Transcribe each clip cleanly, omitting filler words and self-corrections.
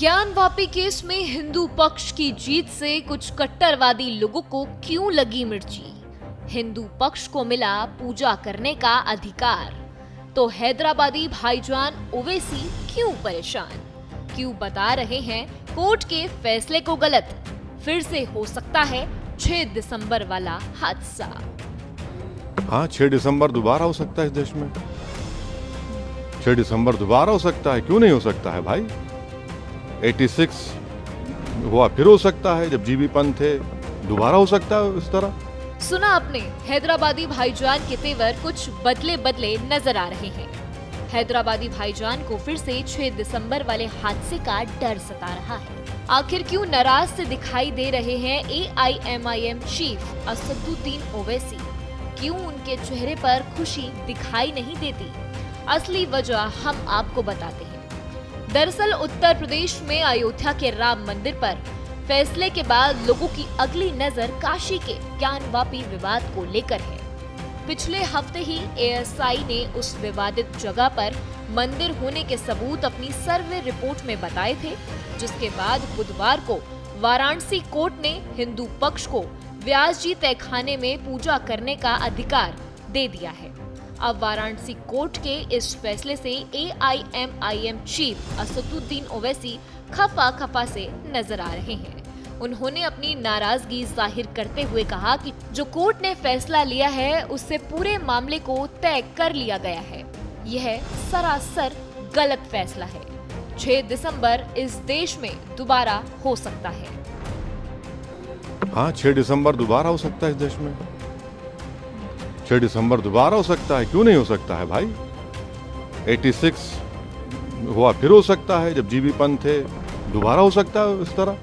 Gyanvapi case में हिंदू पक्ष की जीत से कुछ कट्टरवादी लोगों को क्यों लगी मिर्ची? हिंदू पक्ष को मिला पूजा करने का अधिकार, तो हैदराबादी भाईजान ओवैसी क्यों परेशान? क्यों बता रहे हैं कोर्ट के फैसले को गलत? फिर से हो सकता है 6 दिसंबर वाला हादसा। हाँ, 6 दिसंबर दोबारा हो सकता है इस देश में। 6 दिसंबर दोबारा हो सकता है, क्यों नहीं हो सकता है भाई? 86 हुआ, फिर हो सकता है जब जीबी पंत थे, दोबारा हो सकता है इस तरह। सुना आपने, हैदराबादी भाईजान के तेवर कुछ बदले बदले नजर आ रहे हैं। हैदराबादी भाईजान को फिर से 6 दिसंबर वाले हादसे का डर सता रहा है। आखिर क्यों नाराज से दिखाई दे रहे हैं AIMIM चीफ असदुद्दीन ओवैसी? क्यों उनके चेहरे पर खुशी दिखाई नहीं देती? असली वजह हम आपको बताते हैं। दरअसल उत्तर प्रदेश में अयोध्या के राम मंदिर पर फैसले के बाद लोगों की अगली नजर काशी के ज्ञानवापी विवाद को लेकर है। पिछले हफ्ते ही ASI ने उस विवादित जगह पर मंदिर होने के सबूत अपनी सर्वे रिपोर्ट में बताए थे, जिसके बाद बुधवार को वाराणसी कोर्ट ने हिंदू पक्ष को व्यास जी तहखाने में पूजा करने का अधिकार दे दिया है। अब वाराणसी कोर्ट के इस फैसले से AIMIM चीफ असदुद्दीन ओवैसी खफा से नजर आ रहे हैं। उन्होंने अपनी नाराजगी जाहिर करते हुए कहा कि जो कोर्ट ने फैसला लिया है उससे पूरे मामले को तय कर लिया गया है। यह सरासर गलत फैसला है। 6 दिसंबर इस देश में दोबारा हो सकता है। हाँ, 6 दिसंबर दोबारा हो सकता है इस देश में। 6 दिसंबर दोबारा हो सकता है, क्यों नहीं हो सकता है भाई? 86 हुआ, फिर हो सकता है जब जीबी पंत थे, दोबारा हो सकता है इस तरह।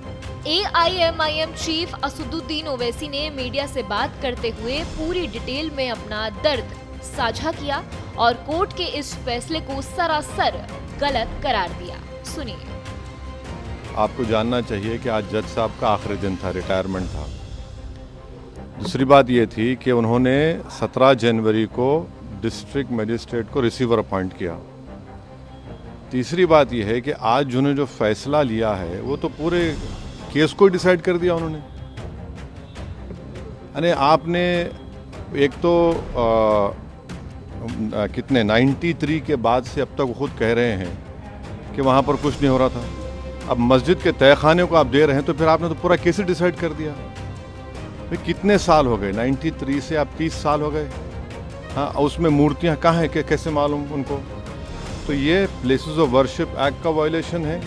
AIMIM चीफ असदुद्दीन ओवैसी ने मीडिया से बात करते हुए पूरी डिटेल में अपना दर्द साझा किया और कोर्ट के इस फैसले को सरासर गलत करार दिया। सुनिए। आपको जानना चाहिए कि आज जज साहब का आखिरी दिन था, रिटायरमेंट था। दूसरी बात ये थी कि उन्होंने 17 जनवरी को डिस्ट्रिक्ट मजिस्ट्रेट को रिसीवर अपॉइंट किया। तीसरी बात यह है कि आज जिन्होंने जो फैसला लिया है वो तो पूरे केस को डिसाइड कर दिया उन्होंने। यानी आपने एक तो कितने 93 के बाद से अब तक खुद कह रहे हैं कि वहाँ पर कुछ नहीं हो रहा था। अब मस्जिद के तहखाने को आप दे रहे हैं तो फिर आपने तो पूरा केस ही डिसाइड कर दिया। भाई कितने साल हो गए? 93 से आप 30 साल हो गए। हाँ, उसमें मूर्तियाँ कहाँ हैं, कैसे मालूम उनको? तो ये प्लेसेस ऑफ वर्शिप एक्ट का वायलेशन है।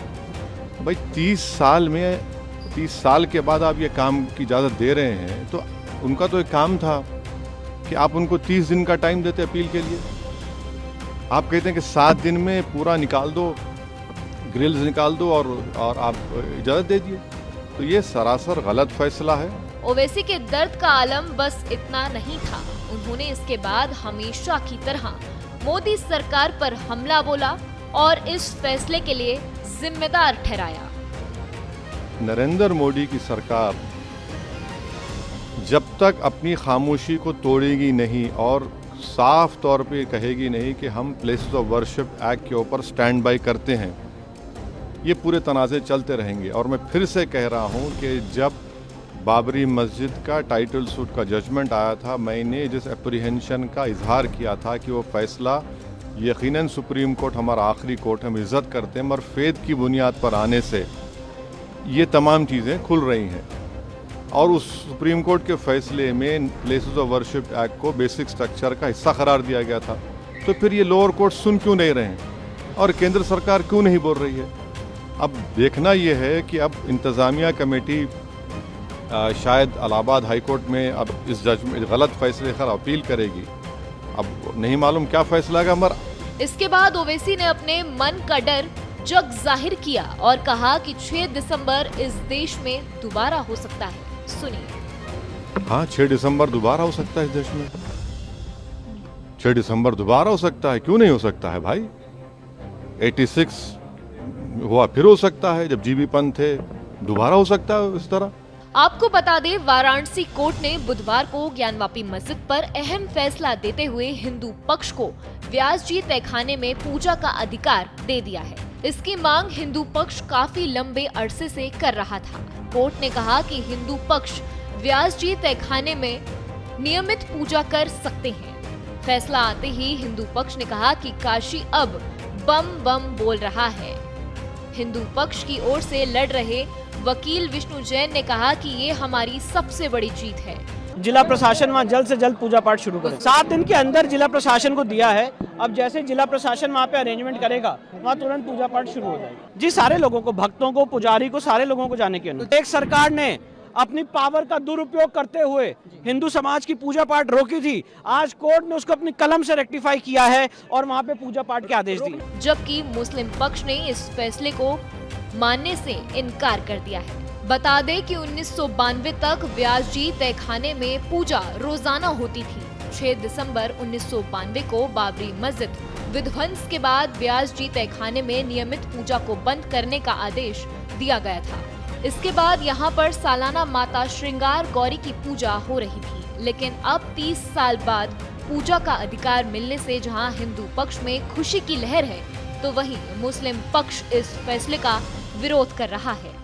भाई 30 साल के बाद आप ये काम की इजाज़त दे रहे हैं, तो उनका तो एक काम था कि आप उनको 30 दिन का टाइम देते अपील के लिए। आप कहते हैं कि 7 दिन में पूरा निकाल दो, ग्रिल्स निकाल दो और आप इजाज़त दे दिए। तो ये सरासर गलत फैसला है। ओवैसी के दर्द का आलम बस इतना नहीं था। उन्होंने इसके बाद हमेशा की तरह मोदी सरकार पर हमला बोला और इस फैसले के लिए जिम्मेदार ठहराया। नरेंद्र मोदी की सरकार जब तक अपनी खामोशी को तोड़ेगी नहीं और साफ तौर पे कहेगी नहीं कि हम प्लेसेस ऑफ वर्शिप एक्ट के ऊपर स्टैंड बाय करते हैं, ये पूरे तनाज़े चलते रहेंगे। और मैं फिर से कह रहा हूँ कि जब बाबरी मस्जिद का टाइटल सूट का जजमेंट आया था, मैंने जिस एप्रीहेंशन का इजहार किया था कि वो फैसला यकीनन सुप्रीम कोर्ट हमारा आखिरी कोर्ट, हम इज़्ज़त करते हैं, मगर फेद की बुनियाद पर आने से ये तमाम चीज़ें खुल रही हैं। और उस सुप्रीम कोर्ट के फैसले में प्लेसेस ऑफ वर्शिप एक्ट को बेसिक स्ट्रक्चर का हिस्सा करार दिया गया था। तो फिर ये लोअर कोर्ट सुन क्यों नहीं रहे हैं और केंद्र सरकार क्यों नहीं बोल रही है? अब देखना ये है कि अब इंतज़ामिया कमेटी शायद इलाहाबाद हाई कोर्ट में अब इस जजमेंट गलत फैसले पर अपील करेगी। अब नहीं मालूम क्या फैसला है, मगर इसके बाद ओवैसी ने अपने मन का डर जग जाहिर किया और कहा कि 6 दिसंबर इस देश में दोबारा हो सकता है। सुनिए। हाँ, 6 दिसंबर दोबारा हो सकता है इस देश में। 6 दिसंबर दोबारा हो सकता है, क्यों नहीं हो सकता है भाई? 86 हुआ, फिर हो सकता है जब जीबी पंत थे, दोबारा हो सकता है इस तरह। आपको बता दें, वाराणसी कोर्ट ने बुधवार को ज्ञानवापी मस्जिद पर अहम फैसला देते हुए हिंदू पक्ष को व्यास जी तहखाने में पूजा का अधिकार दे दिया है। इसकी मांग हिंदू पक्ष काफी लंबे अरसे से कर रहा था। कोर्ट ने कहा कि हिंदू पक्ष व्यास जी तहखाने में नियमित पूजा कर सकते हैं। फैसला आते ही हिंदू पक्ष ने कहा कि काशी अब बम बम बोल रहा है। हिंदू पक्ष की ओर से लड़ रहे वकील विष्णु जैन ने कहा कि ये हमारी सबसे बड़ी जीत है। जिला प्रशासन वहाँ जल्द से जल्द पूजा पाठ शुरू करे। 7 दिन के अंदर जिला प्रशासन को दिया है। अब जैसे जिला प्रशासन वहाँ पे अरेंजमेंट करेगा, वहाँ तुरंत पूजा पाठ शुरू हो जाएगी। जी, सारे लोगों को, भक्तों को, पुजारी को, सारे लोगों को जाने की अनुमति। एक सरकार ने अपनी पावर का दुरुपयोग करते हुए हिंदू समाज की पूजा पाठ रोकी थी। आज कोर्ट ने उसको अपनी कलम से रेक्टिफाई किया है और वहाँ पे पूजा पाठ के आदेश दिए। जबकि मुस्लिम पक्ष ने इस फैसले को मानने से इनकार कर दिया है। बता दें कि 1992 तक व्यास जी तहखाने में पूजा रोजाना होती थी। 6 दिसंबर 1992 को बाबरी मस्जिद विध्वंस के बाद व्यास जी तहखाने में नियमित पूजा को बंद करने का आदेश दिया गया था। इसके बाद यहाँ पर सालाना माता श्रृंगार गौरी की पूजा हो रही थी। लेकिन अब 30 साल बाद पूजा का अधिकार मिलने से जहाँ हिंदू पक्ष में खुशी की लहर है, तो वहीं मुस्लिम पक्ष इस फैसले का विरोध कर रहा है।